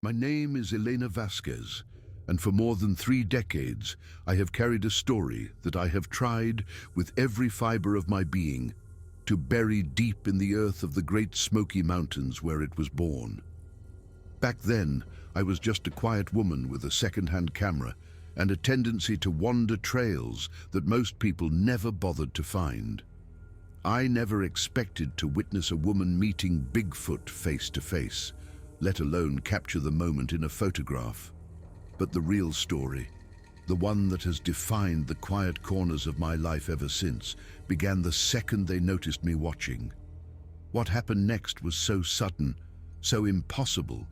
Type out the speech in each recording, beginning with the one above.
My name is Elena Vasquez, and for more than 3 decades, I have carried a story that I have tried, with every fiber of my being, to bury deep in the earth of the Great Smoky Mountains where it was born. Back then, I was just a quiet woman with a second-hand camera and a tendency to wander trails that most people never bothered to find. I never expected to witness a woman meeting Bigfoot face to face, let alone capture the moment in a photograph. But the real story, the one that has defined the quiet corners of my life ever since, began the second they noticed me watching. What happened next was so sudden, so impossible,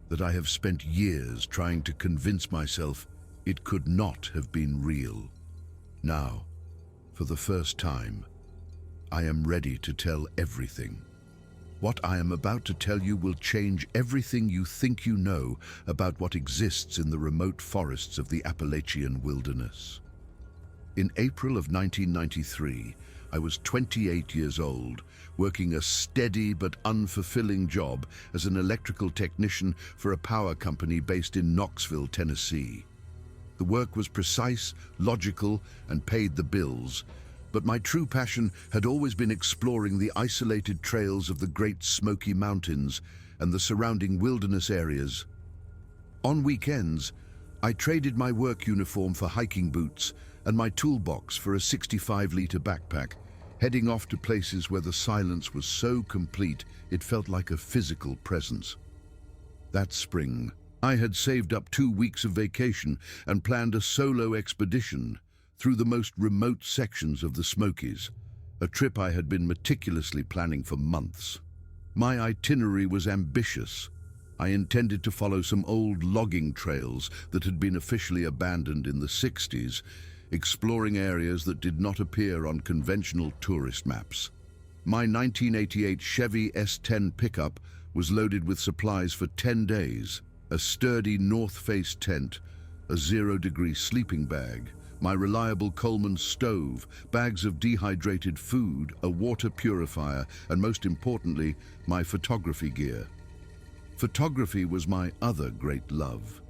that I have spent years trying to convince myself it could not have been real. Now, for the first time, I am ready to tell everything. What I am about to tell you will change everything you think you know about what exists in the remote forests of the Appalachian wilderness. In April of 1993, I was 28 years old, working a steady but unfulfilling job as an electrical technician for a power company based in Knoxville, Tennessee. The work was precise, logical, and paid the bills, but my true passion had always been exploring the isolated trails of the Great Smoky Mountains and the surrounding wilderness areas. On weekends, I traded my work uniform for hiking boots and my toolbox for a 65-liter backpack, heading off to places where the silence was so complete it felt like a physical presence. That spring, I had saved up 2 weeks of vacation and planned a solo expedition through the most remote sections of the Smokies, a trip I had been meticulously planning for months. My itinerary was ambitious. I intended to follow some old logging trails that had been officially abandoned in the 60s, exploring areas that did not appear on conventional tourist maps. My 1988 Chevy S10 pickup was loaded with supplies for 10 days, a sturdy North Face tent, a 0-degree sleeping bag, my reliable Coleman stove, bags of dehydrated food, a water purifier, and most importantly, my photography gear. Photography was my other great love.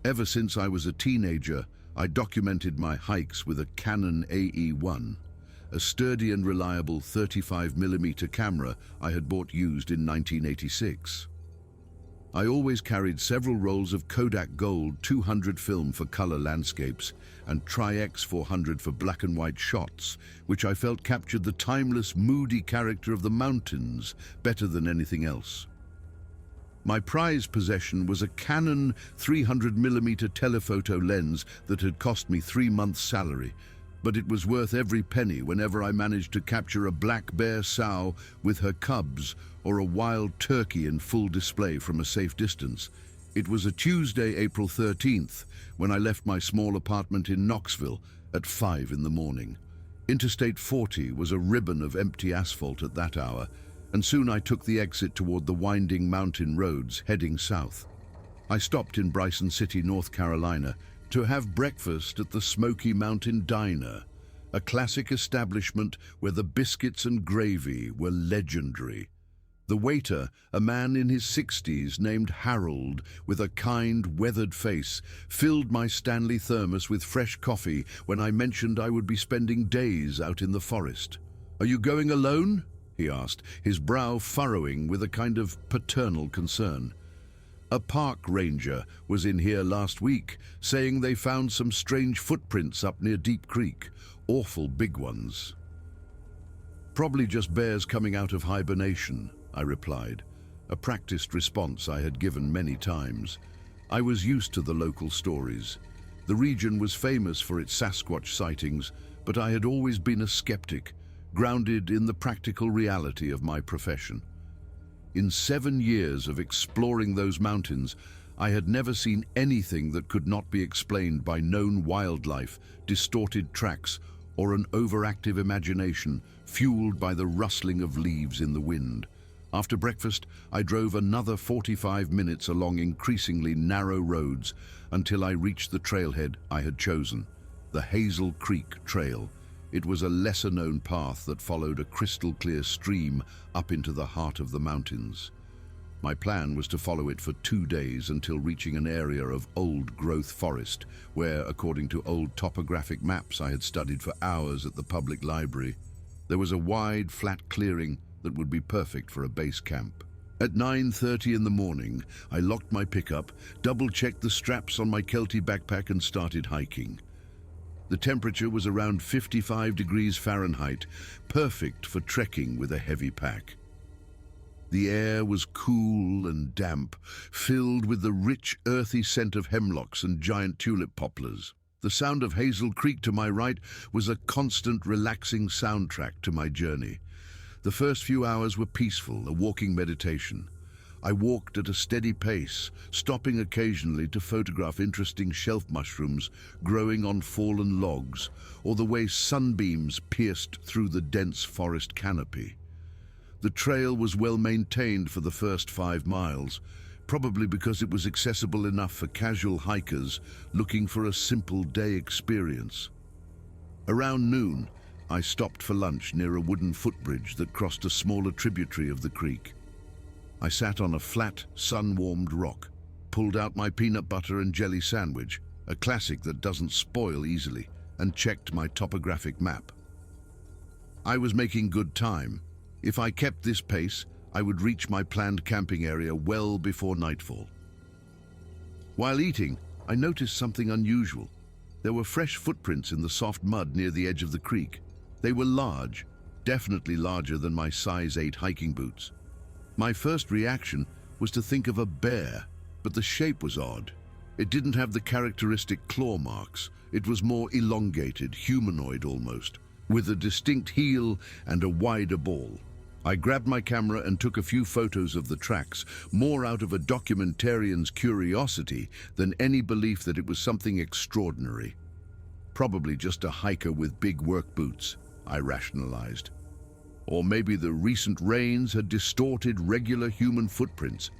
Ever since I was a teenager, I documented my hikes with a Canon AE-1, a sturdy and reliable 35mm camera I had bought used in 1986. I always carried several rolls of Kodak Gold 200 film for color landscapes and Tri-X 400 for black and white shots, which I felt captured the timeless, moody character of the mountains better than anything else. My prized possession was a Canon 300mm telephoto lens that had cost me 3 months' salary, but it was worth every penny whenever I managed to capture a black bear sow with her cubs or a wild turkey in full display from a safe distance. It was a Tuesday, April 13th, when I left my small apartment in Knoxville at 5 in the morning. Interstate 40 was a ribbon of empty asphalt at that hour, and soon I took the exit toward the winding mountain roads heading south. I stopped in Bryson City, North Carolina, to have breakfast at the Smoky Mountain Diner, a classic establishment where the biscuits and gravy were legendary. The waiter, a man in his 60s named Harold, with a kind, weathered face, filled my Stanley thermos with fresh coffee when I mentioned I would be spending days out in the forest. "Are you going alone?" he asked, his brow furrowing with a kind of paternal concern. "A park ranger was in here last week, saying they found some strange footprints up near Deep Creek, awful big ones." "Probably just bears coming out of hibernation," I replied, a practiced response I had given many times. I was used to the local stories. The region was famous for its Sasquatch sightings, but I had always been a skeptic, grounded in the practical reality of my profession. In 7 years of exploring those mountains, I had never seen anything that could not be explained by known wildlife, distorted tracks, or an overactive imagination fueled by the rustling of leaves in the wind. After breakfast, I drove another 45 minutes along increasingly narrow roads until I reached the trailhead I had chosen, the Hazel Creek Trail. It was a lesser-known path that followed a crystal-clear stream up into the heart of the mountains. My plan was to follow it for 2 days until reaching an area of old-growth forest, where, according to old topographic maps I had studied for hours at the public library, there was a wide, flat clearing that would be perfect for a base camp. At 9:30 in the morning, I locked my pickup, double-checked the straps on my Kelty backpack and started hiking. The temperature was around 55 degrees Fahrenheit, perfect for trekking with a heavy pack. The air was cool and damp, filled with the rich, earthy scent of hemlocks and giant tulip poplars. The sound of Hazel Creek to my right was a constant, relaxing soundtrack to my journey. The first few hours were peaceful, a walking meditation. I walked at a steady pace, stopping occasionally to photograph interesting shelf mushrooms growing on fallen logs, or the way sunbeams pierced through the dense forest canopy. The trail was well maintained for the first 5 miles, probably because it was accessible enough for casual hikers looking for a simple day experience. Around noon, I stopped for lunch near a wooden footbridge that crossed a smaller tributary of the creek. I sat on a flat, sun-warmed rock, pulled out my peanut butter and jelly sandwich, a classic that doesn't spoil easily, and checked my topographic map. I was making good time. If I kept this pace, I would reach my planned camping area well before nightfall. While eating, I noticed something unusual. There were fresh footprints in the soft mud near the edge of the creek. They were large, definitely larger than my size 8 hiking boots. My first reaction was to think of a bear, but the shape was odd. It didn't have the characteristic claw marks. It was more elongated, humanoid almost, with a distinct heel and a wider ball. I grabbed my camera and took a few photos of the tracks, more out of a documentarian's curiosity than any belief that it was something extraordinary. Probably just a hiker with big work boots, I rationalized. Or maybe the recent rains had distorted regular human footprints.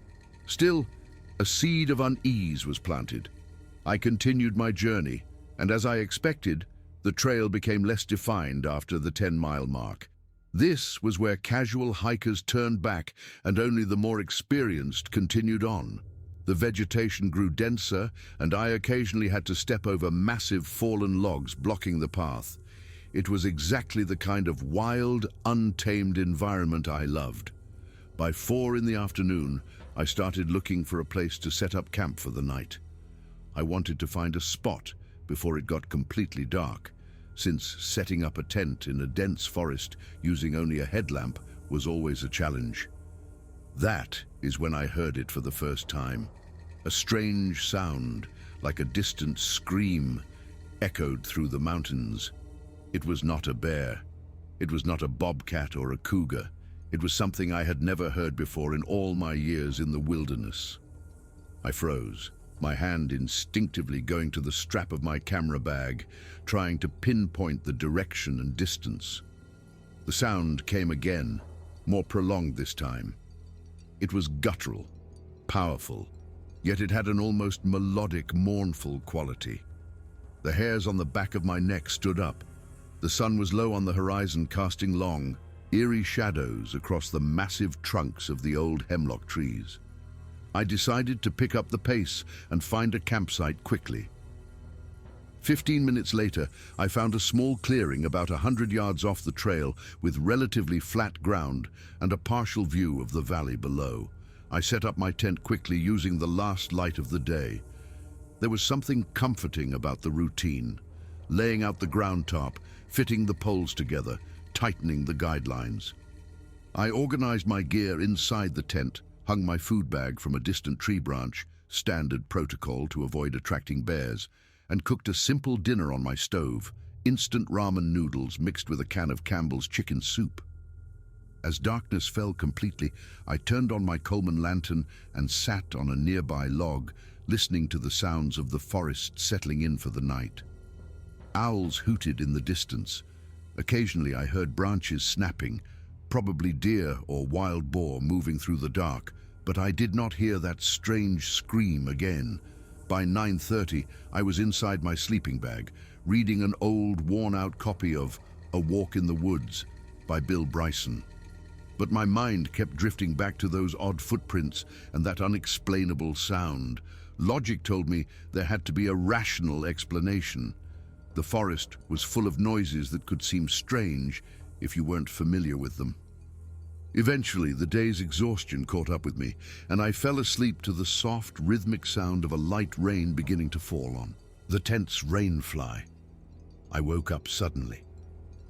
Still, a seed of unease was planted. I continued my journey, and as I expected, the trail became less defined after the 10-mile mark. This was where casual hikers turned back and only the more experienced continued on. The vegetation grew denser, and I occasionally had to step over massive fallen logs blocking the path. It was exactly the kind of wild, untamed environment I loved. By 4 in the afternoon, I started looking for a place to set up camp for the night. I wanted to find a spot before it got completely dark, since setting up a tent in a dense forest using only a headlamp was always a challenge. That is when I heard it for the first time. A strange sound, like a distant scream, echoed through the mountains. It was not a bear. It was not a bobcat or a cougar. It was something I had never heard before in all my years in the wilderness. I froze, my hand instinctively going to the strap of my camera bag, trying to pinpoint the direction and distance. The sound came again, more prolonged this time. It was guttural, powerful, yet it had an almost melodic, mournful quality. The hairs on the back of my neck stood up. The sun was low on the horizon, casting long, eerie shadows across the massive trunks of the old hemlock trees. I decided to pick up the pace and find a campsite quickly. 15 minutes later, I found a small clearing about 100 yards off the trail with relatively flat ground and a partial view of the valley below. I set up my tent quickly using the last light of the day. There was something comforting about the routine. Laying out the ground top, fitting the poles together, tightening the guidelines. I organized my gear inside the tent, hung my food bag from a distant tree branch, standard protocol to avoid attracting bears, and cooked a simple dinner on my stove, instant ramen noodles mixed with a can of Campbell's chicken soup. As darkness fell completely, I turned on my Coleman lantern and sat on a nearby log, listening to the sounds of the forest settling in for the night. Owls hooted in the distance. Occasionally I heard branches snapping, probably deer or wild boar moving through the dark, but I did not hear that strange scream again. By 9:30, I was inside my sleeping bag, reading an old, worn-out copy of A Walk in the Woods by Bill Bryson. But my mind kept drifting back to those odd footprints and that unexplainable sound. Logic told me there had to be a rational explanation. The forest was full of noises that could seem strange if you weren't familiar with them. Eventually, the day's exhaustion caught up with me, and I fell asleep to the soft, rhythmic sound of a light rain beginning to fall on. The tent's rainfly. I woke up suddenly.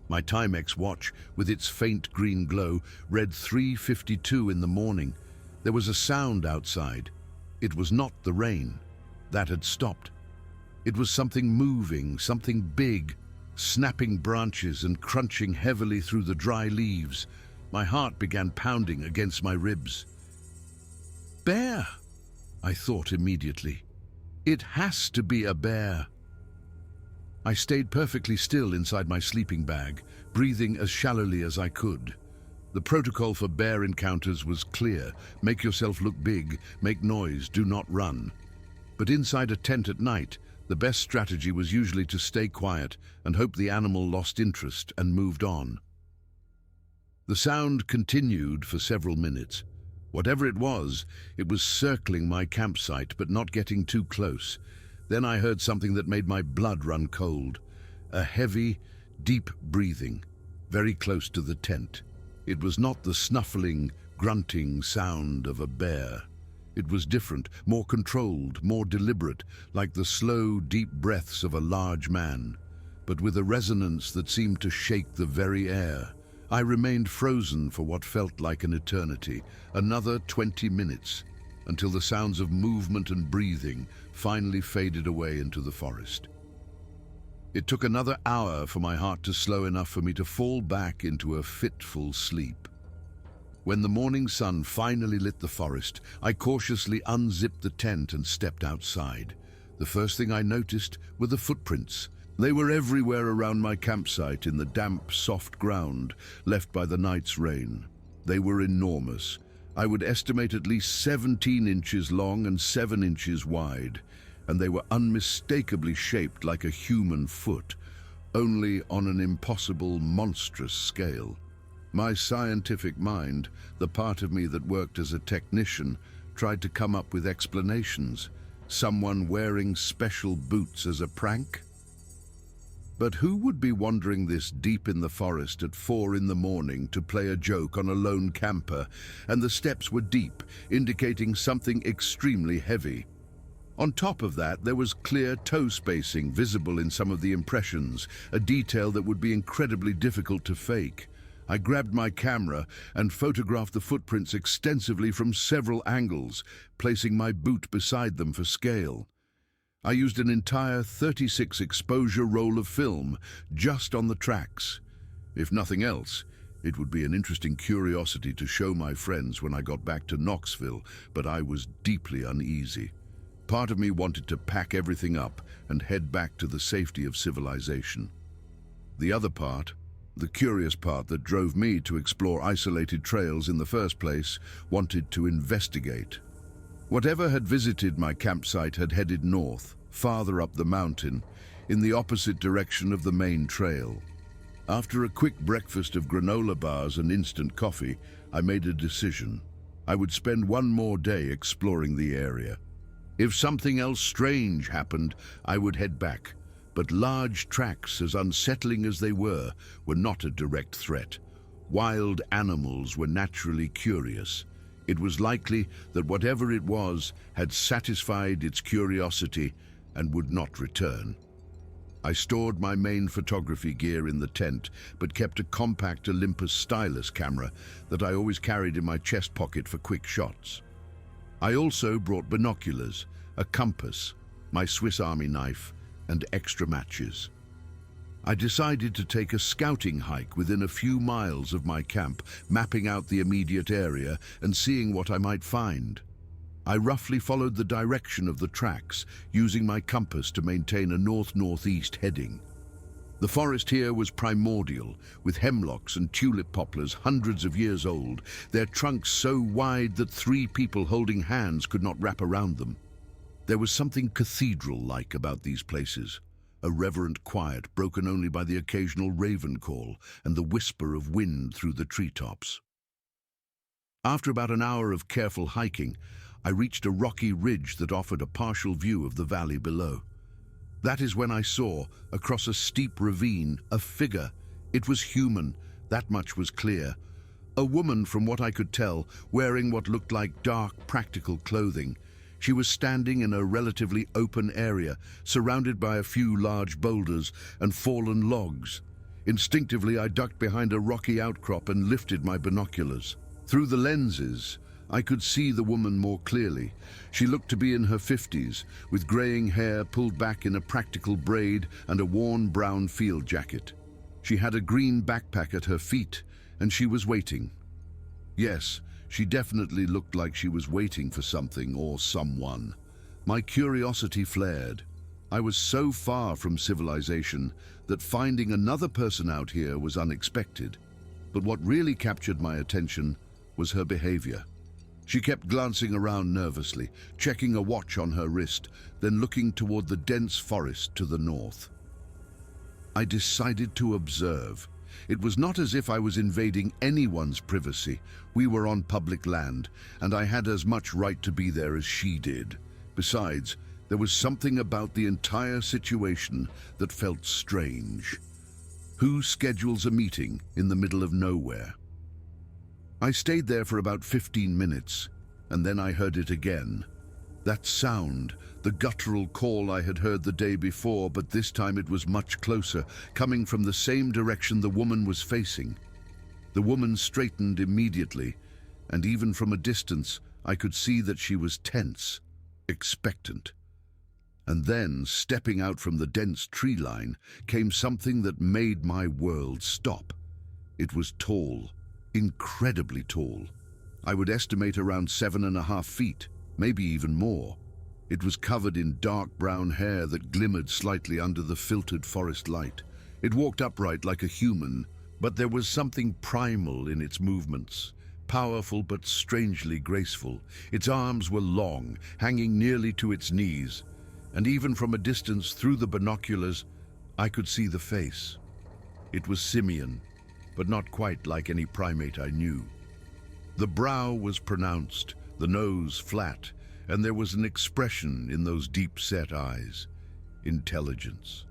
My Timex watch, with its faint green glow, read 3:52 in the morning. There was a sound outside. It was not the rain. That had stopped. It was something moving, something big, snapping branches and crunching heavily through the dry leaves. My heart began pounding against my ribs. Bear, I thought immediately. It has to be a bear. I stayed perfectly still inside my sleeping bag, breathing as shallowly as I could. The protocol for bear encounters was clear. Make yourself look big, make noise, do not run. But inside a tent at night, the best strategy was usually to stay quiet and hope the animal lost interest and moved on. The sound continued for several minutes. Whatever it was circling my campsite but not getting too close. Then I heard something that made my blood run cold. A heavy, deep breathing, very close to the tent. It was not the snuffling, grunting sound of a bear. It was different, more controlled, more deliberate, like the slow, deep breaths of a large man, but with a resonance that seemed to shake the very air. I remained frozen for what felt like an eternity, another 20 minutes, until the sounds of movement and breathing finally faded away into the forest. It took another hour for my heart to slow enough for me to fall back into a fitful sleep. When the morning sun finally lit the forest, I cautiously unzipped the tent and stepped outside. The first thing I noticed were the footprints. They were everywhere around my campsite in the damp, soft ground left by the night's rain. They were enormous. I would estimate at least 17 inches long and 7 inches wide, and they were unmistakably shaped like a human foot, only on an impossible, monstrous scale. My scientific mind, the part of me that worked as a technician, tried to come up with explanations. Someone wearing special boots as a prank? But who would be wandering this deep in the forest at 4 in the morning to play a joke on a lone camper? And the steps were deep, indicating something extremely heavy. On top of that, there was clear toe spacing visible in some of the impressions, a detail that would be incredibly difficult to fake. I grabbed my camera and photographed the footprints extensively from several angles, placing my boot beside them for scale. I used an entire 36 exposure roll of film just on the tracks. If nothing else, it would be an interesting curiosity to show my friends when I got back to Knoxville, but I was deeply uneasy. Part of me wanted to pack everything up and head back to the safety of civilization. The other part, the curious part that drove me to explore isolated trails in the first place, wanted to investigate. Whatever had visited my campsite had headed north, farther up the mountain, in the opposite direction of the main trail. After a quick breakfast of granola bars and instant coffee, I made a decision. I would spend one more day exploring the area. If something else strange happened, I would head back. But large tracks, as unsettling as they were not a direct threat. Wild animals were naturally curious. It was likely that whatever it was had satisfied its curiosity and would not return. I stored my main photography gear in the tent, but kept a compact Olympus stylus camera that I always carried in my chest pocket for quick shots. I also brought binoculars, a compass, my Swiss Army knife, and extra matches. I decided to take a scouting hike within a few miles of my camp, mapping out the immediate area and seeing what I might find. I roughly followed the direction of the tracks, using my compass to maintain a north-northeast heading. The forest here was primordial, with hemlocks and tulip poplars hundreds of years old, their trunks so wide that 3 people holding hands could not wrap around them. There was something cathedral-like about these places, a reverent quiet broken only by the occasional raven call and the whisper of wind through the treetops. After about an hour of careful hiking, I reached a rocky ridge that offered a partial view of the valley below. That is when I saw, across a steep ravine, a figure. It was human, that much was clear. A woman, from what I could tell, wearing what looked like dark, practical clothing. She was standing in a relatively open area, surrounded by a few large boulders and fallen logs. Instinctively, I ducked behind a rocky outcrop and lifted my binoculars. Through the lenses, I could see the woman more clearly. She looked to be in her 50s, with graying hair pulled back in a practical braid and a worn brown field jacket. She had a green backpack at her feet, and she was waiting. Yes, she definitely looked like she was waiting for something or someone. My curiosity flared. I was so far from civilization that finding another person out here was unexpected. But what really captured my attention was her behavior. She kept glancing around nervously, checking a watch on her wrist, then looking toward the dense forest to the north. I decided to observe. It was not as if I was invading anyone's privacy. We were on public land, and I had as much right to be there as she did. Besides, there was something about the entire situation that felt strange. Who schedules a meeting in the middle of nowhere? I stayed there for about 15 minutes, and then I heard it again. That sound, the guttural call I had heard the day before, but this time it was much closer, coming from the same direction the woman was facing. The woman straightened immediately, and even from a distance, I could see that she was tense, expectant. And then, stepping out from the dense tree line, came something that made my world stop. It was tall. Incredibly tall. I would estimate around 7.5 feet, maybe even more. It was covered in dark brown hair that glimmered slightly under the filtered forest light. It walked upright like a human, but there was something primal in its movements, powerful but strangely graceful. Its arms were long, hanging nearly to its knees, and even from a distance through the binoculars, I could see the face. It was simian, but not quite like any primate I knew. The brow was pronounced, the nose flat, and there was an expression in those deep-set eyes. Intelligence.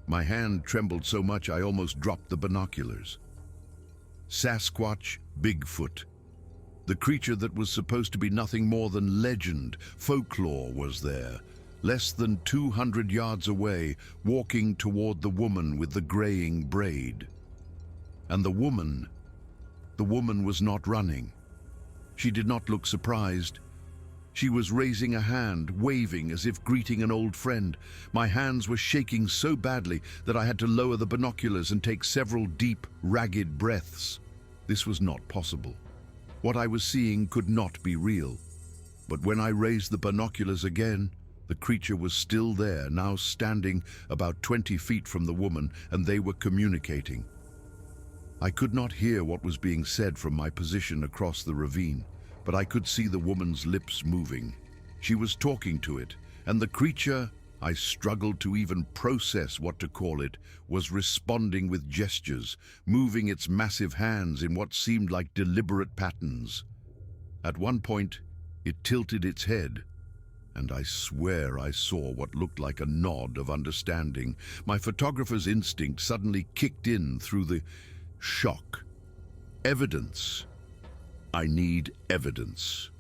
My hand trembled so much I almost dropped the binoculars. Sasquatch, Bigfoot. The creature that was supposed to be nothing more than legend, folklore, was there, less than 200 yards away, walking toward the woman with the graying braid. And the woman was not running. She did not look surprised. She was raising a hand, waving as if greeting an old friend. My hands were shaking so badly that I had to lower the binoculars and take several deep, ragged breaths. This was not possible. What I was seeing could not be real. But when I raised the binoculars again, the creature was still there, now standing about 20 feet from the woman, and they were communicating. I could not hear what was being said from my position across the ravine, but I could see the woman's lips moving. She was talking to it, and the creature, I struggled to even process what to call it, was responding with gestures, moving its massive hands in what seemed like deliberate patterns. At one point, it tilted its head, and I swear I saw what looked like a nod of understanding. My photographer's instinct suddenly kicked in through the shock. Evidence. I need evidence.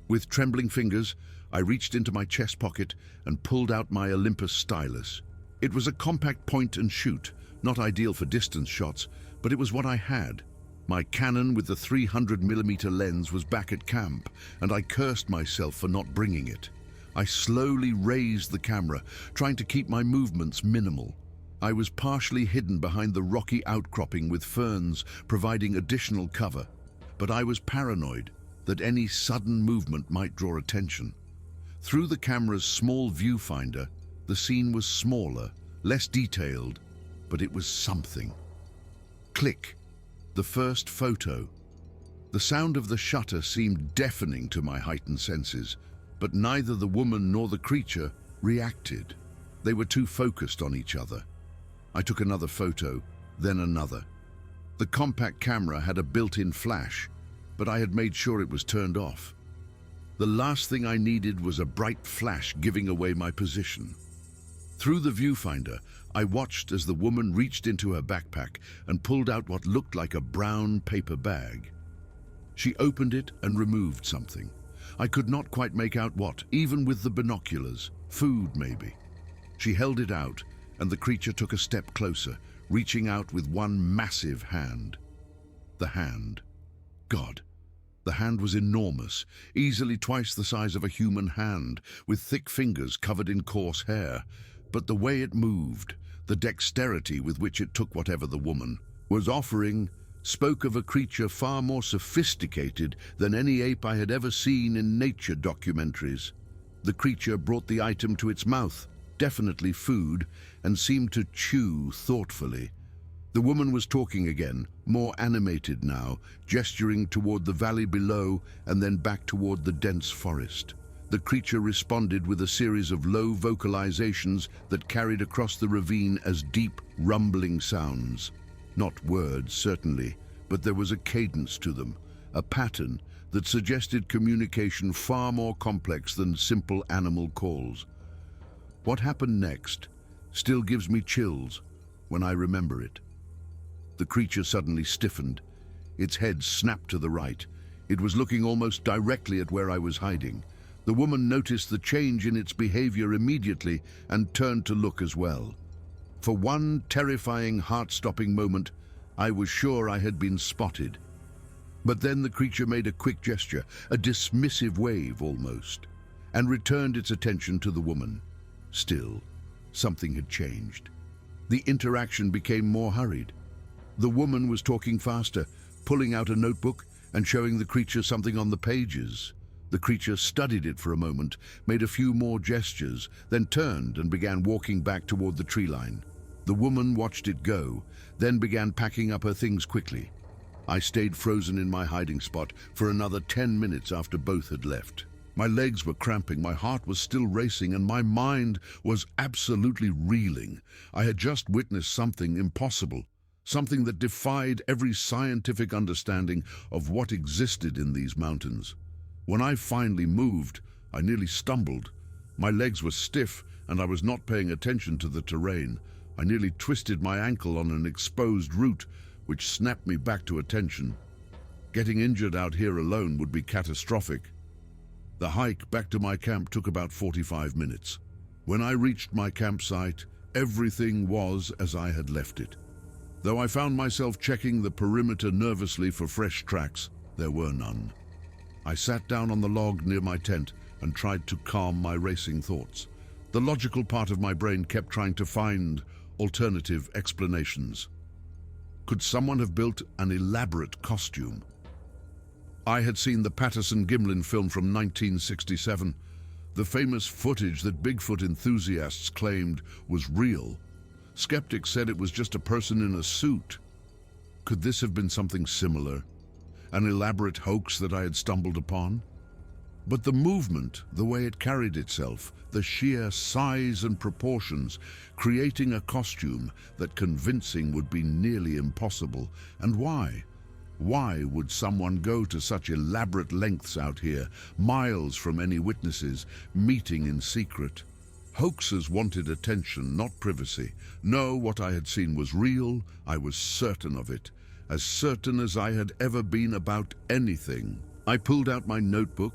With trembling fingers, I reached into my chest pocket and pulled out my Olympus stylus. It was a compact point and shoot, not ideal for distance shots, but it was what I had. My Canon with the 300mm lens was back at camp, and I cursed myself for not bringing it. I slowly raised the camera, trying to keep my movements minimal. I was partially hidden behind the rocky outcropping with ferns providing additional cover, but I was paranoid that any sudden movement might draw attention. Through the camera's small viewfinder, the scene was smaller, less detailed, but it was something. Click. The first photo. The sound of the shutter seemed deafening to my heightened senses, but neither the woman nor the creature reacted. They were too focused on each other. I took another photo, then another. The compact camera had a built-in flash, but I had made sure it was turned off. The last thing I needed was a bright flash giving away my position. Through the viewfinder, I watched as the woman reached into her backpack and pulled out what looked like a brown paper bag. She opened it and removed something. I could not quite make out what, even with the binoculars. Food, maybe. She held it out, and the creature took a step closer, reaching out with one massive hand. The hand. God. The hand was enormous, easily twice the size of a human hand, with thick fingers covered in coarse hair. But the way it moved, the dexterity with which it took whatever the woman was offering, spoke of a creature far more sophisticated than any ape I had ever seen in nature documentaries. The creature brought the item to its mouth, definitely food, and seemed to chew thoughtfully. The woman was talking again, more animated now, gesturing toward the valley below and then back toward the dense forest. The creature responded with a series of low vocalizations that carried across the ravine as deep, rumbling sounds. Not words, certainly, but there was a cadence to them, a pattern that suggested communication far more complex than simple animal calls. What happened next still gives me chills when I remember it. The creature suddenly stiffened. Its head snapped to the right. It was looking almost directly at where I was hiding. The woman noticed the change in its behavior immediately and turned to look as well. For one terrifying, heart-stopping moment, I was sure I had been spotted. But then the creature made a quick gesture, a dismissive wave almost, and returned its attention to the woman. Still, something had changed. The interaction became more hurried. The woman was talking faster, pulling out a notebook and showing the creature something on the pages. The creature studied it for a moment, made a few more gestures, then turned and began walking back toward the tree line. The woman watched it go, then began packing up her things quickly. I stayed frozen in my hiding spot for another 10 minutes after both had left. My legs were cramping, my heart was still racing, and my mind was absolutely reeling. I had just witnessed something impossible, something that defied every scientific understanding of what existed in these mountains. When I finally moved, I nearly stumbled. My legs were stiff, and I was not paying attention to the terrain. I nearly twisted my ankle on an exposed root, which snapped me back to attention. Getting injured out here alone would be catastrophic. The hike back to my camp took about 45 minutes. When I reached my campsite, everything was as I had left it. Though I found myself checking the perimeter nervously for fresh tracks, there were none. I sat down on the log near my tent and tried to calm my racing thoughts. The logical part of my brain kept trying to find alternative explanations. Could someone have built an elaborate costume? I had seen the Patterson-Gimlin film from 1967, the famous footage that Bigfoot enthusiasts claimed was real. Skeptics said it was just a person in a suit. Could this have been something similar? An elaborate hoax that I had stumbled upon? But the movement, the way it carried itself, the sheer size and proportions, creating a costume that convincing would be nearly impossible. And why? Why would someone go to such elaborate lengths out here, miles from any witnesses, meeting in secret? Hoaxers wanted attention, not privacy. No, what I had seen was real. I was certain of it, as certain as I had ever been about anything. I pulled out my notebook,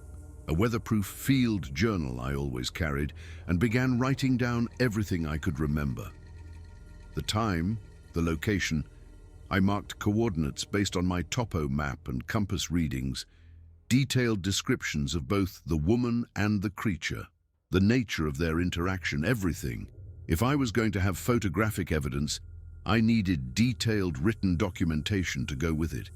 a weatherproof field journal I always carried, and began writing down everything I could remember. The time, the location. I marked coordinates based on my topo map and compass readings, detailed descriptions of both the woman and the creature, the nature of their interaction, everything. If I was going to have photographic evidence, I needed detailed written documentation to go with it.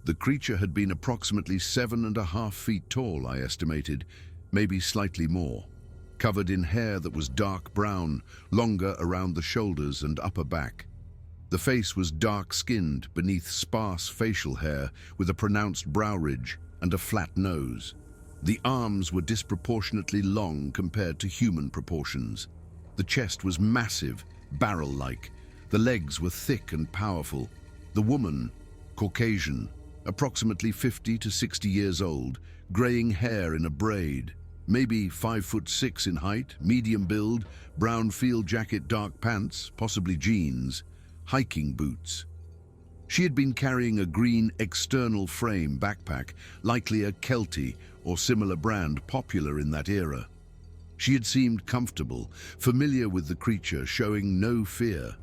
The creature had been approximately 7.5 feet tall, I estimated, maybe slightly more, covered in hair that was dark brown, longer around the shoulders and upper back. The face was dark-skinned beneath sparse facial hair with a pronounced brow ridge and a flat nose. The arms were disproportionately long compared to human proportions. The chest was massive, barrel-like. The legs were thick and powerful. The woman, Caucasian, approximately 50 to 60 years old, graying hair in a braid, maybe 5'6" in height, medium build, brown field jacket, dark pants, possibly jeans, hiking boots. She had been carrying a green external frame backpack, likely a Kelty or similar brand popular in that era. She had seemed comfortable, familiar with the creature, showing no fear.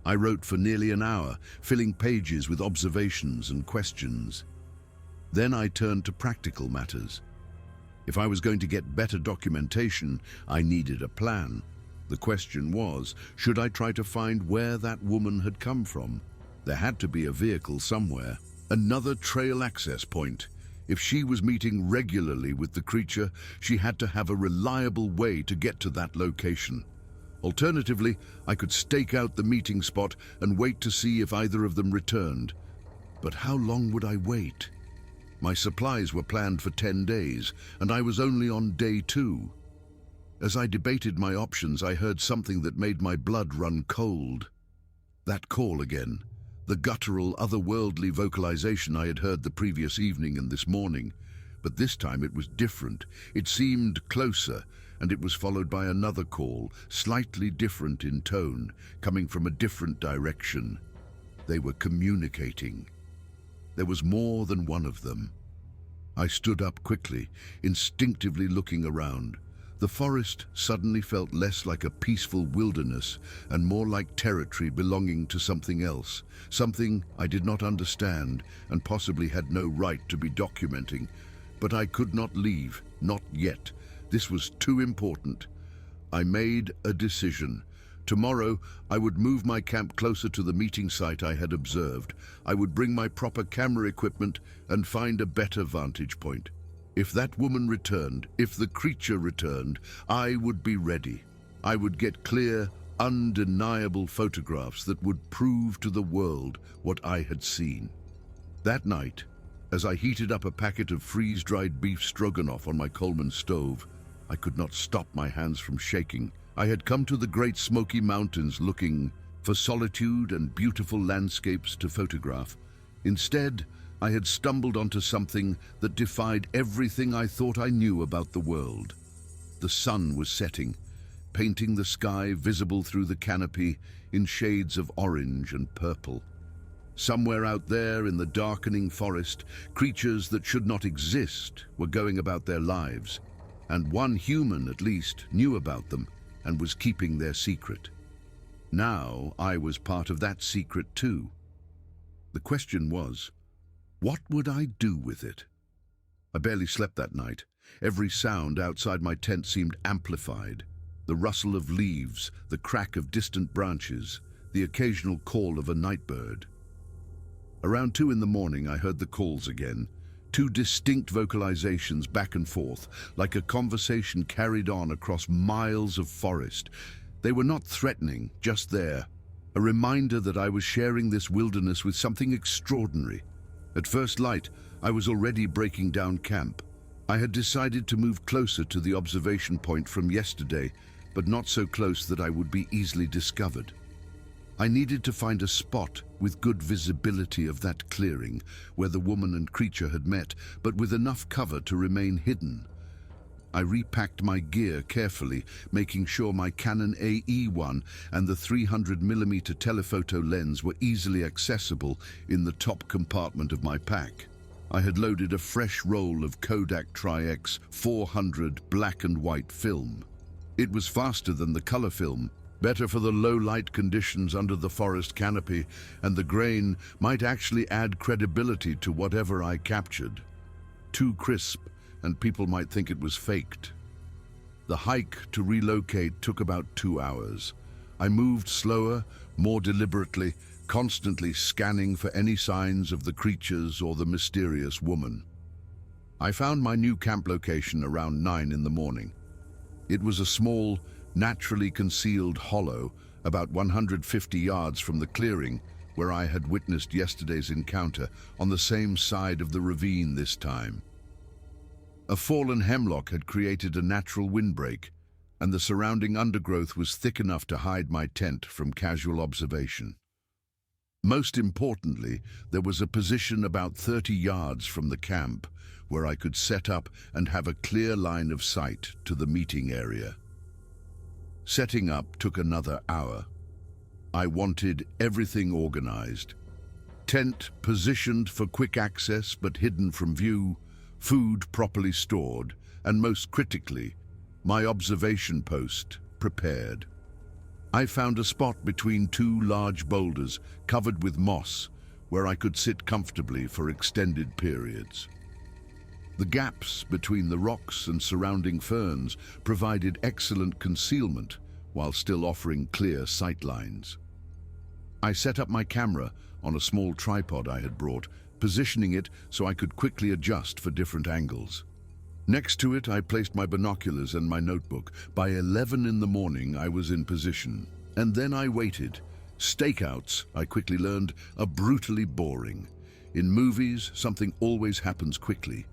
I wrote for nearly an hour, filling pages with observations and questions. Then I turned to practical matters. If I was going to get better documentation, I needed a plan. The question was, should I try to find where that woman had come from? There had to be a vehicle somewhere. Another trail access point. If she was meeting regularly with the creature, she had to have a reliable way to get to that location. Alternatively, I could stake out the meeting spot and wait to see if either of them returned. But how long would I wait? My supplies were planned for 10 days, and I was only on day 2. As I debated my options, I heard something that made my blood run cold. That call again. The guttural, otherworldly vocalization I had heard the previous evening and this morning. But this time it was different. It seemed closer, and it was followed by another call, slightly different in tone, coming from a different direction. They were communicating. There was more than one of them. I stood up quickly, instinctively looking around. The forest suddenly felt less like a peaceful wilderness and more like territory belonging to something else, something I did not understand and possibly had no right to be documenting. But I could not leave, not yet. This was too important. I made a decision. Tomorrow, I would move my camp closer to the meeting site I had observed. I would bring my proper camera equipment and find a better vantage point. If that woman returned, if the creature returned, I would be ready. I would get clear, undeniable photographs that would prove to the world what I had seen. That night, as I heated up a packet of freeze-dried beef stroganoff on my Coleman stove, I could not stop my hands from shaking. I had come to the Great Smoky Mountains looking for solitude and beautiful landscapes to photograph. Instead, I had stumbled onto something that defied everything I thought I knew about the world. The sun was setting, painting the sky visible through the canopy in shades of orange and purple. Somewhere out there in the darkening forest, creatures that should not exist were going about their lives, and one human at least knew about them and was keeping their secret. Now I was part of that secret too. The question was, what would I do with it? I barely slept that night. Every sound outside my tent seemed amplified. The rustle of leaves, the crack of distant branches, the occasional call of a night bird. Around 2 in the morning, I heard the calls again. 2 distinct vocalizations back and forth, like a conversation carried on across miles of forest. They were not threatening, just there. A reminder that I was sharing this wilderness with something extraordinary. At first light, I was already breaking down camp. I had decided to move closer to the observation point from yesterday, but not so close that I would be easily discovered. I needed to find a spot with good visibility of that clearing where the woman and creature had met, but with enough cover to remain hidden. I repacked my gear carefully, making sure my Canon AE1 and the 300mm telephoto lens were easily accessible in the top compartment of my pack. I had loaded a fresh roll of Kodak Tri-X 400 black and white film. It was faster than the color film, better for the low light conditions under the forest canopy, and the grain might actually add credibility to whatever I captured. Too crisp, and people might think it was faked. The hike to relocate took about 2 hours. I moved slower, more deliberately, constantly scanning for any signs of the creatures or the mysterious woman. I found my new camp location around 9 in the morning. It was a small, naturally concealed hollow about 150 yards from the clearing where I had witnessed yesterday's encounter, on the same side of the ravine this time. A fallen hemlock had created a natural windbreak, and the surrounding undergrowth was thick enough to hide my tent from casual observation. Most importantly, there was a position about 30 yards from the camp where I could set up and have a clear line of sight to the meeting area. Setting up took another hour. I wanted everything organized. Tent positioned for quick access but hidden from view, food properly stored, and most critically, my observation post prepared. I found a spot between two large boulders covered with moss where I could sit comfortably for extended periods. The gaps between the rocks and surrounding ferns provided excellent concealment while still offering clear sightlines. I set up my camera on a small tripod I had brought, positioning it so I could quickly adjust for different angles. Next to it, I placed my binoculars and my notebook. By 11 in the morning, I was in position. And then I waited. Stakeouts, I quickly learned, are brutally boring. In movies, something always happens quickly.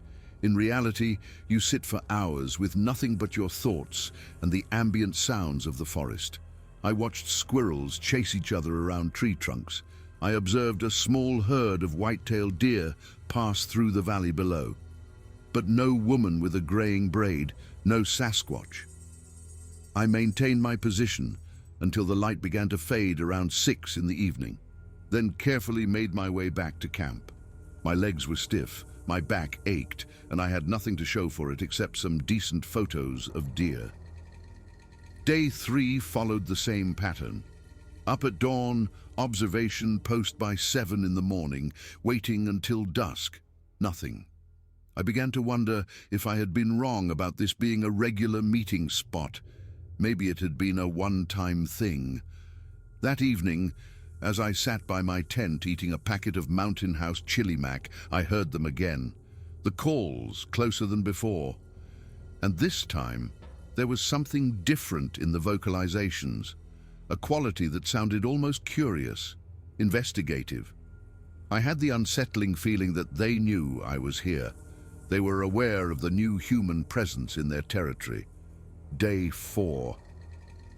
In reality, you sit for hours with nothing but your thoughts and the ambient sounds of the forest. I watched squirrels chase each other around tree trunks. I observed a small herd of white-tailed deer pass through the valley below. But no woman with a graying braid, no Sasquatch. I maintained my position until the light began to fade around 6 in the evening, then carefully made my way back to camp. My legs were stiff, my back ached, and I had nothing to show for it except some decent photos of deer. Day 3 followed the same pattern. Up at dawn, observation post by 7 in the morning, waiting until dusk, nothing. I began to wonder if I had been wrong about this being a regular meeting spot. Maybe it had been a one-time thing. That evening, as I sat by my tent eating a packet of Mountain House Chili Mac, I heard them again. The calls, closer than before. And this time, there was something different in the vocalizations. A quality that sounded almost curious, investigative. I had the unsettling feeling that they knew I was here. They were aware of the new human presence in their territory. Day 4.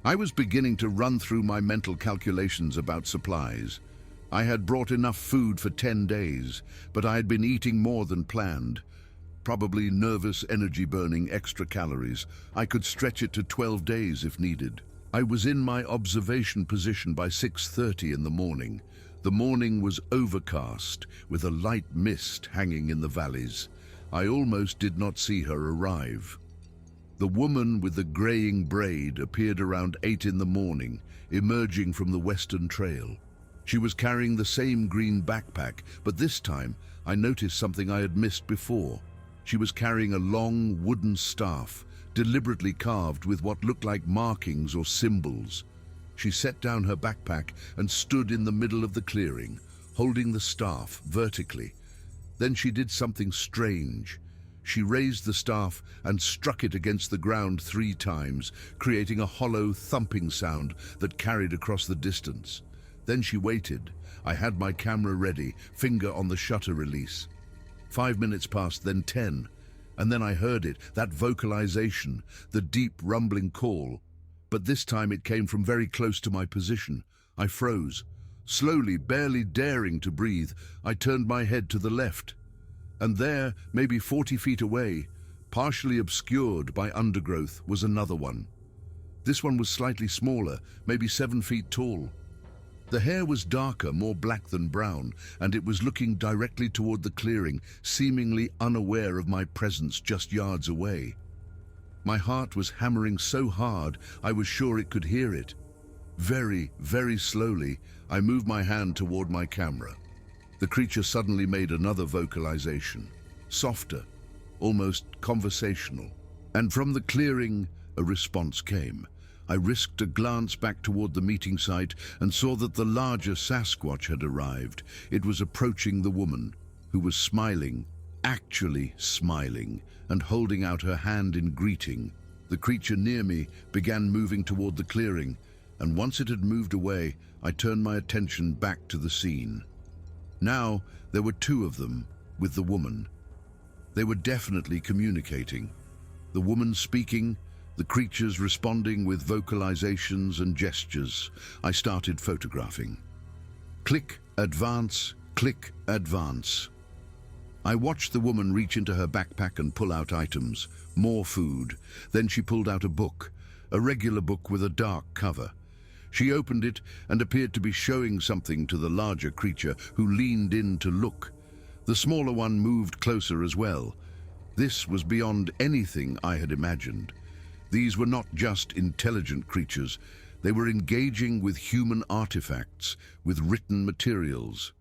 I was beginning to run through my mental calculations about supplies. I had brought enough food for 10 days, but I had been eating more than planned. Probably nervous, energy-burning extra calories. I could stretch it to 12 days if needed. I was in my observation position by 6:30 in the morning. The morning was overcast, with a light mist hanging in the valleys. I almost did not see her arrive. The woman with the graying braid appeared around 8 in the morning, emerging from the western trail. She was carrying the same green backpack, but this time I noticed something I had missed before. She was carrying a long wooden staff, deliberately carved with what looked like markings or symbols. She set down her backpack and stood in the middle of the clearing, holding the staff vertically. Then she did something strange. She raised the staff and struck it against the ground 3 times, creating a hollow, thumping sound that carried across the distance. Then she waited. I had my camera ready, finger on the shutter release. 5 minutes passed, then 10. And then I heard it, that vocalization, the deep rumbling call. But this time it came from very close to my position. I froze. Slowly, barely daring to breathe, I turned my head to the left. And there, maybe 40 feet away, partially obscured by undergrowth, was another one. This one was slightly smaller, maybe 7 feet tall. The hair was darker, more black than brown, and it was looking directly toward the clearing, seemingly unaware of my presence just yards away. My heart was hammering so hard I was sure it could hear it. Very, very slowly, I moved my hand toward my camera. The creature suddenly made another vocalization, softer, almost conversational. And from the clearing, a response came. I risked a glance back toward the meeting site and saw that the larger Sasquatch had arrived. It was approaching the woman, who was smiling, actually smiling, and holding out her hand in greeting. The creature near me began moving toward the clearing, and once it had moved away, I turned my attention back to the scene. Now, there were 2 of them, with the woman. They were definitely communicating. The woman speaking, the creatures responding with vocalizations and gestures. I started photographing. Click, Advance, click, advance. I watched the woman reach into her backpack and pull out items, more food. Then she pulled out a book, a regular book with a dark cover. She opened it and appeared to be showing something to the larger creature, who leaned in to look. The smaller one moved closer as well. This was beyond anything I had imagined. These were not just intelligent creatures. They were engaging with human artifacts, with written materials.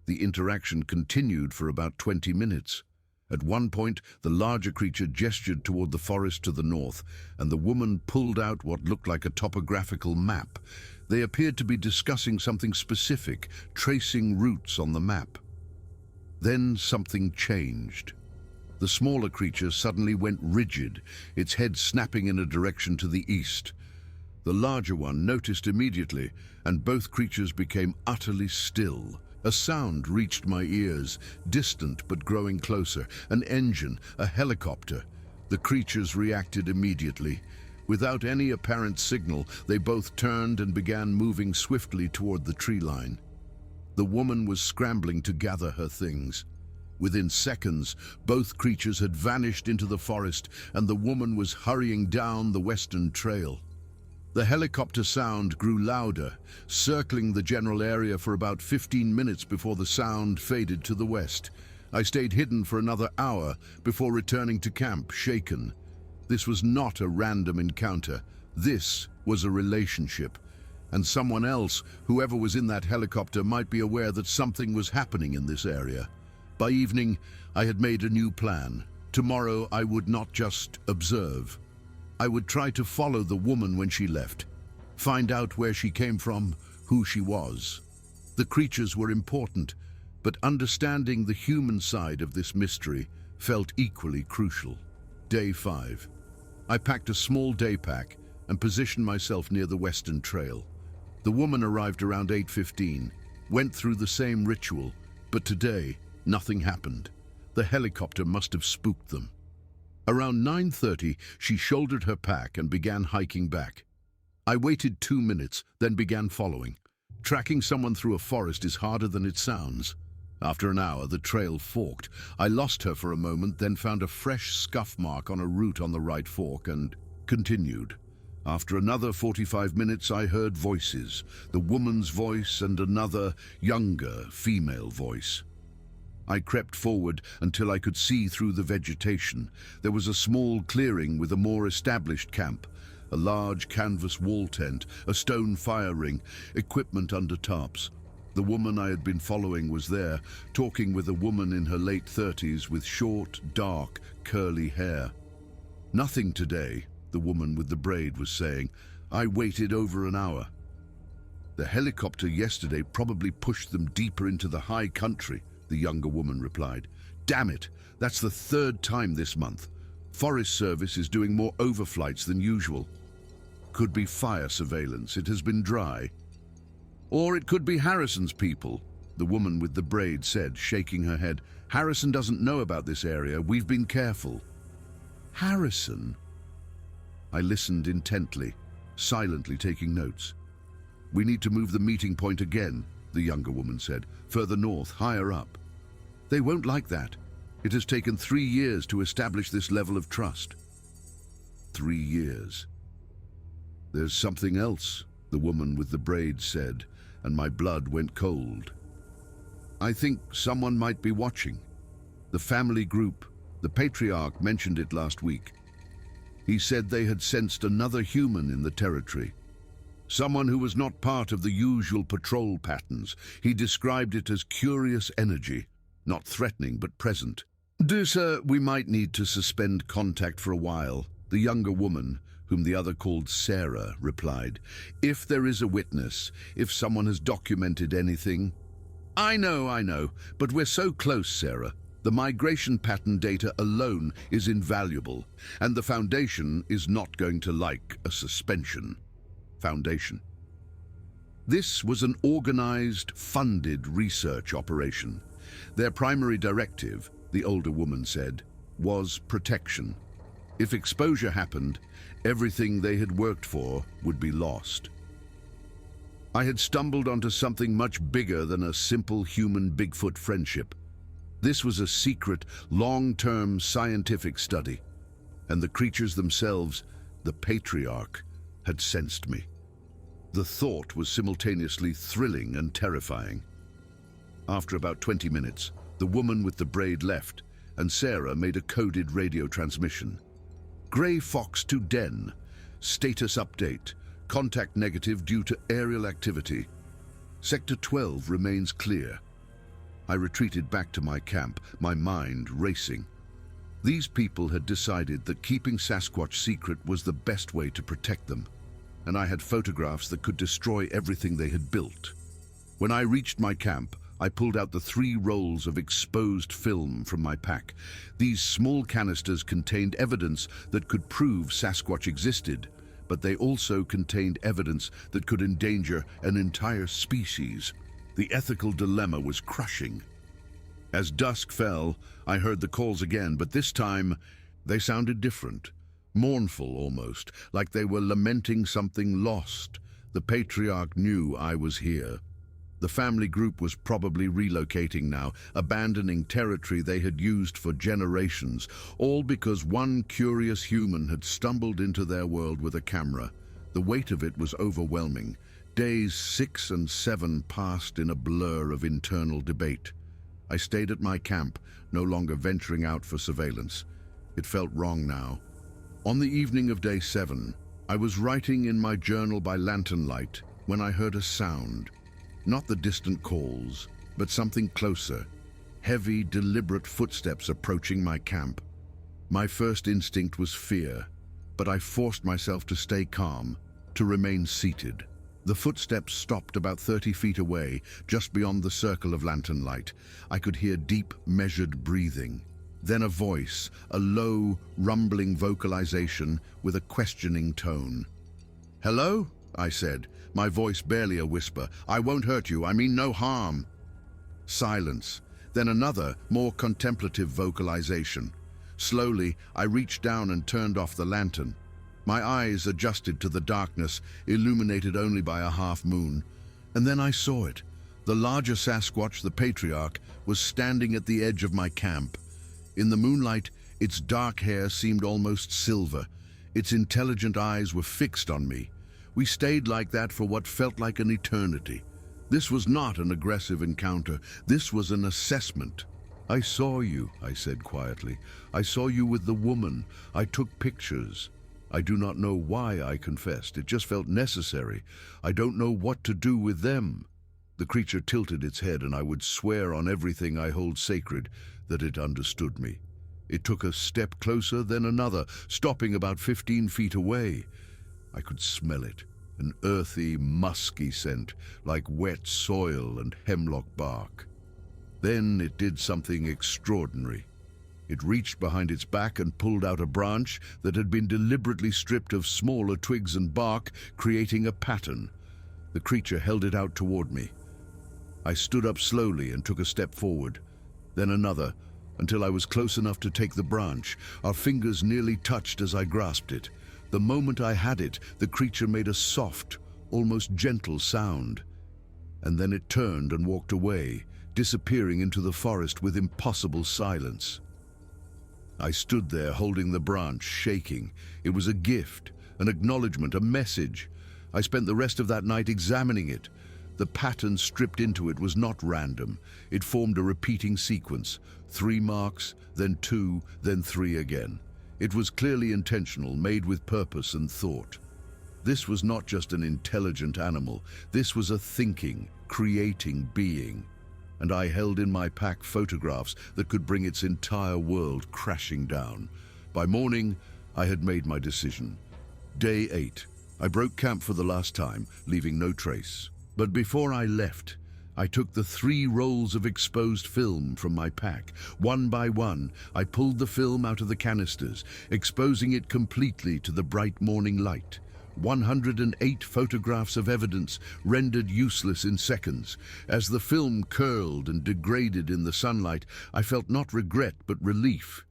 The interaction continued for about 20 minutes. At one point, the larger creature gestured toward the forest to the north, and the woman pulled out what looked like a topographical map. They appeared to be discussing something specific, tracing routes on the map. Then something changed. The smaller creature suddenly went rigid, its head snapping in a direction to the east. The larger one noticed immediately, and both creatures became utterly still. A sound reached my ears, distant but growing closer. An engine, a helicopter. The creatures reacted immediately. Without any apparent signal, they both turned and began moving swiftly toward the tree line. The woman was scrambling to gather her things. Within seconds, both creatures had vanished into the forest, and the woman was hurrying down the western trail. The helicopter sound grew louder, circling the general area for about 15 minutes before the sound faded to the west. I stayed hidden for another hour before returning to camp, shaken. This was not a random encounter. This was a relationship. And someone else, whoever was in that helicopter, might be aware that something was happening in this area. By evening, I had made a new plan. Tomorrow, I would not just observe. I would try to follow the woman when she left, find out where she came from, who she was. The creatures were important, but understanding the human side of this mystery felt equally crucial. Day 5. I packed a small day pack and positioned myself near the western trail. The woman arrived around 8:15, went through the same ritual, but today, nothing happened. The helicopter must have spooked them. Around 9:30, she shouldered her pack and began hiking back. I waited 2 minutes, then began following. Tracking someone through a forest is harder than it sounds. After an hour, the trail forked. I lost her for a moment, then found a fresh scuff mark on a root on the right fork and continued. After another 45 minutes, I heard voices, the woman's voice and another, younger, female voice. I crept forward until I could see through the vegetation. There was a small clearing with a more established camp, a large canvas wall tent, a stone fire ring, equipment under tarps. The woman I had been following was there, talking with a woman in her late 30s with short, dark, curly hair. "Nothing today," the woman with the braid was saying. "I waited over an hour. The helicopter yesterday probably pushed them deeper into the high country," the younger woman replied. "Damn it, that's the 3rd time this month. Forest Service is doing more overflights than usual. Could be fire surveillance, it has been dry. Or it could be Harrison's people," the woman with the braid said, shaking her head. "Harrison doesn't know about this area, we've been careful." "Harrison?" I listened intently, silently taking notes. "We need to move the meeting point again," the younger woman said, "further north, higher up. They won't like that. It has taken 3 years to establish this level of trust." 3 years. "There's something else," the woman with the braid said, and my blood went cold. "I think someone might be watching. The family group, the patriarch mentioned it last week. He said they had sensed another human in the territory. Someone who was not part of the usual patrol patterns. He described it as curious energy, not threatening but present. "Sir, we might need to suspend contact for a while," the younger woman, whom the other called Sarah, replied. "If there is a witness, if someone has documented anything." I know, but we're so close, Sarah. The migration pattern data alone is invaluable, and the Foundation is not going to like a suspension." Foundation. This was an organized, funded research operation. Their primary directive, the older woman said, was protection. If exposure happened, everything they had worked for would be lost. I had stumbled onto something much bigger than a simple human Bigfoot friendship. This was a secret, long-term scientific study, and the creatures themselves, the patriarch, had sensed me. The thought was simultaneously thrilling and terrifying. After about 20 minutes, the woman with the braid left, and Sarah made a coded radio transmission. Grey Fox to Den. Status update. Contact negative due to aerial activity. Sector 12 remains clear. I retreated back to my camp, my mind racing. These people had decided that keeping Sasquatch secret was the best way to protect them, and I had photographs that could destroy everything they had built. When I reached my camp, I pulled out the 3 rolls of exposed film from my pack. These small canisters contained evidence that could prove Sasquatch existed, but they also contained evidence that could endanger an entire species. The ethical dilemma was crushing. As dusk fell, I heard the calls again, but this time they sounded different, mournful almost, like they were lamenting something lost. The patriarch knew I was here. The family group was probably relocating now, abandoning territory they had used for generations, all because one curious human had stumbled into their world with a camera. The weight of it was overwhelming. Days 6 and 7 passed in a blur of internal debate. I stayed at my camp, no longer venturing out for surveillance. It felt wrong now. On the evening of day 7, I was writing in my journal by lantern light when I heard a sound. Not the distant calls, but something closer. Heavy, deliberate footsteps approaching my camp. My first instinct was fear, but I forced myself to stay calm, to remain seated. The footsteps stopped about 30 feet away, just beyond the circle of lantern light. I could hear deep, measured breathing. Then a voice, a low, rumbling vocalization with a questioning tone. "Hello?" I said, my voice barely a whisper. "I won't hurt you, I mean no harm." Silence. Then another, more contemplative vocalization. Slowly, I reached down and turned off the lantern. My eyes adjusted to the darkness, illuminated only by a half moon. And then I saw it. The larger Sasquatch, the patriarch, was standing at the edge of my camp. In the moonlight, its dark hair seemed almost silver. Its intelligent eyes were fixed on me. We stayed like that for what felt like an eternity. This was not an aggressive encounter. This was an assessment. "I saw you," I said quietly. "I saw you with the woman. I took pictures. I do not know why I confessed. It just felt necessary. I don't know what to do with them." The creature tilted its head, and I would swear on everything I hold sacred that it understood me. It took a step closer, then another, stopping about 15 feet away. I could smell it, an earthy, musky scent, like wet soil and hemlock bark. Then it did something extraordinary. It reached behind its back and pulled out a branch that had been deliberately stripped of smaller twigs and bark, creating a pattern. The creature held it out toward me. I stood up slowly and took a step forward, then another, until I was close enough to take the branch. Our fingers nearly touched as I grasped it. The moment I had it, the creature made a soft, almost gentle sound. And then it turned and walked away, disappearing into the forest with impossible silence. I stood there holding the branch, shaking. It was a gift, an acknowledgement, a message. I spent the rest of that night examining it. The pattern stripped into it was not random. It formed a repeating sequence. 3 marks, then 2, then 3 again. It was clearly intentional, made with purpose and thought. This was not just an intelligent animal. This was a thinking, creating being. And I held in my pack photographs that could bring its entire world crashing down. By morning, I had made my decision. Day 8. I broke camp for the last time, leaving no trace. But before I left, I took the 3 rolls of exposed film from my pack. One by one, I pulled the film out of the canisters, exposing it completely to the bright morning light. 108 photographs of evidence rendered useless in seconds. As the film curled and degraded in the sunlight, I felt not regret but relief.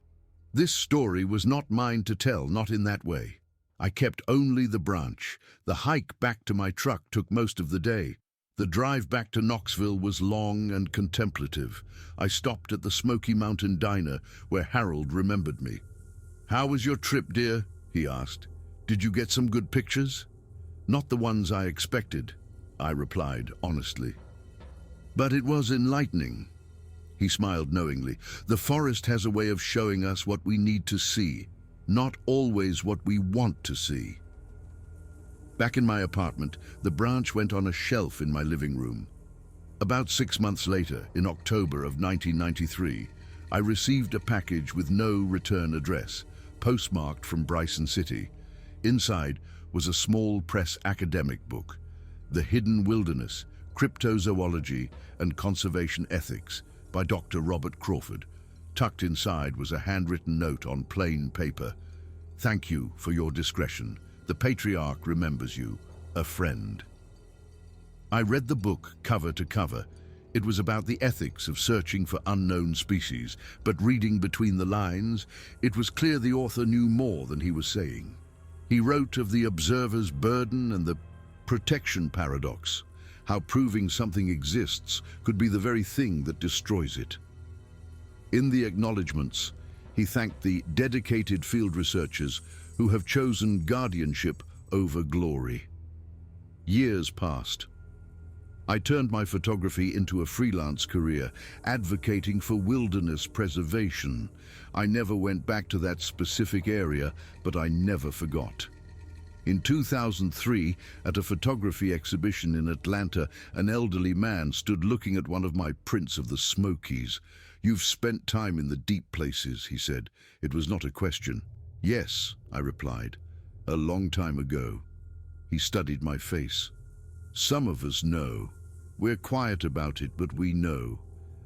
This story was not mine to tell, not in that way. I kept only the branch. The hike back to my truck took most of the day. The drive back to Knoxville was long and contemplative. I stopped at the Smoky Mountain Diner where Harold remembered me. "How was your trip, dear?" he asked. "Did you get some good pictures?" "Not the ones I expected," I replied honestly. "But it was enlightening." He smiled knowingly. "The forest has a way of showing us what we need to see, not always what we want to see." Back in my apartment, the branch went on a shelf in my living room. About 6 months later, in October of 1993, I received a package with no return address, postmarked from Bryson City. Inside was a small press academic book, The Hidden Wilderness, Cryptozoology and Conservation Ethics by Dr. Robert Crawford. Tucked inside was a handwritten note on plain paper. "Thank you for your discretion. The patriarch remembers you, a friend." I read the book cover to cover. It was about the ethics of searching for unknown species, but reading between the lines, it was clear the author knew more than he was saying. He wrote of the observer's burden and the protection paradox, how proving something exists could be the very thing that destroys it. In the acknowledgements, he thanked the dedicated field researchers who have chosen guardianship over glory. Years passed. I turned my photography into a freelance career, advocating for wilderness preservation. I never went back to that specific area, but I never forgot. In 2003, at a photography exhibition in Atlanta, an elderly man stood looking at one of my prints of the Smokies. "You've spent time in the deep places," he said. It was not a question. "Yes," I replied, "a long time ago." He studied my face. "Some of us know. We're quiet about it, but we know.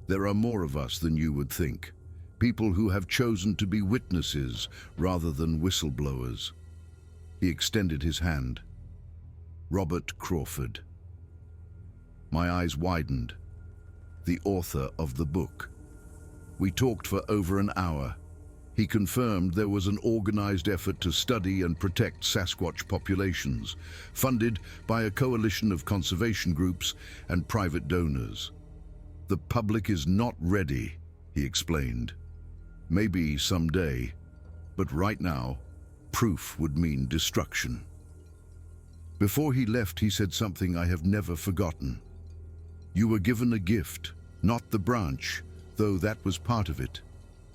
There are more of us than you would think. People who have chosen to be witnesses rather than whistleblowers." He extended his hand. Robert Crawford. My eyes widened. The author of the book. We talked for over an hour. He confirmed there was an organized effort to study and protect Sasquatch populations, funded by a coalition of conservation groups and private donors. "The public is not ready," he explained. "Maybe someday, but right now, proof would mean destruction." Before he left, he said something I have never forgotten. "You were given a gift, not the branch, though that was part of it.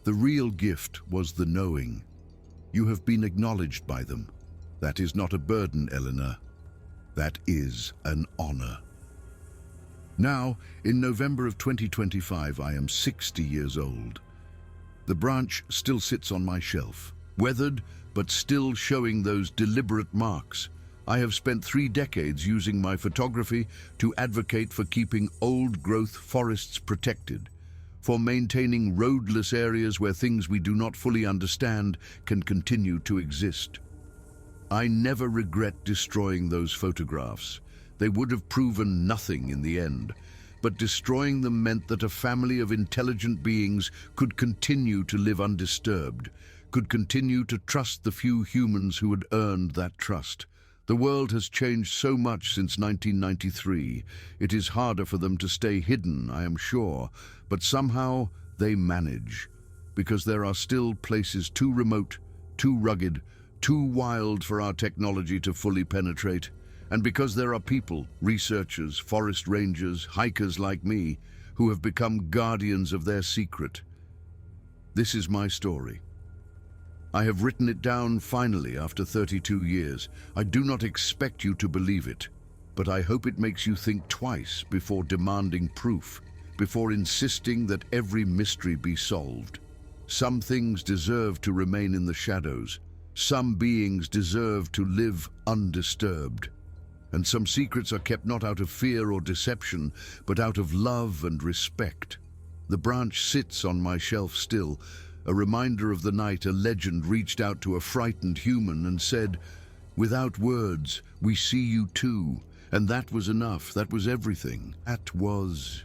The real gift was the knowing. You have been acknowledged by them. That is not a burden, Eleanor. That is an honor." Now, in November of 2025, I am 60 years old. The branch still sits on my shelf, weathered, but still showing those deliberate marks. I have spent 3 decades using my photography to advocate for keeping old-growth forests protected, for maintaining roadless areas where things we do not fully understand can continue to exist. I never regret destroying those photographs. They would have proven nothing in the end, but destroying them meant that a family of intelligent beings could continue to live undisturbed, could continue to trust the few humans who had earned that trust. The world has changed so much since 1993. It is harder for them to stay hidden, I am sure, but somehow they manage, because there are still places too remote, too rugged, too wild for our technology to fully penetrate, and because there are people, researchers, forest rangers, hikers like me, who have become guardians of their secret. This is my story. I have written it down finally after 32 years. I do not expect you to believe it, but I hope it makes you think twice before demanding proof, before insisting that every mystery be solved. Some things deserve to remain in the shadows. Some beings deserve to live undisturbed. And some secrets are kept not out of fear or deception, but out of love and respect. The branch sits on my shelf still, a reminder of the night a legend reached out to a frightened human and said, "Without words, we see you too." And that was enough. That was everything. That was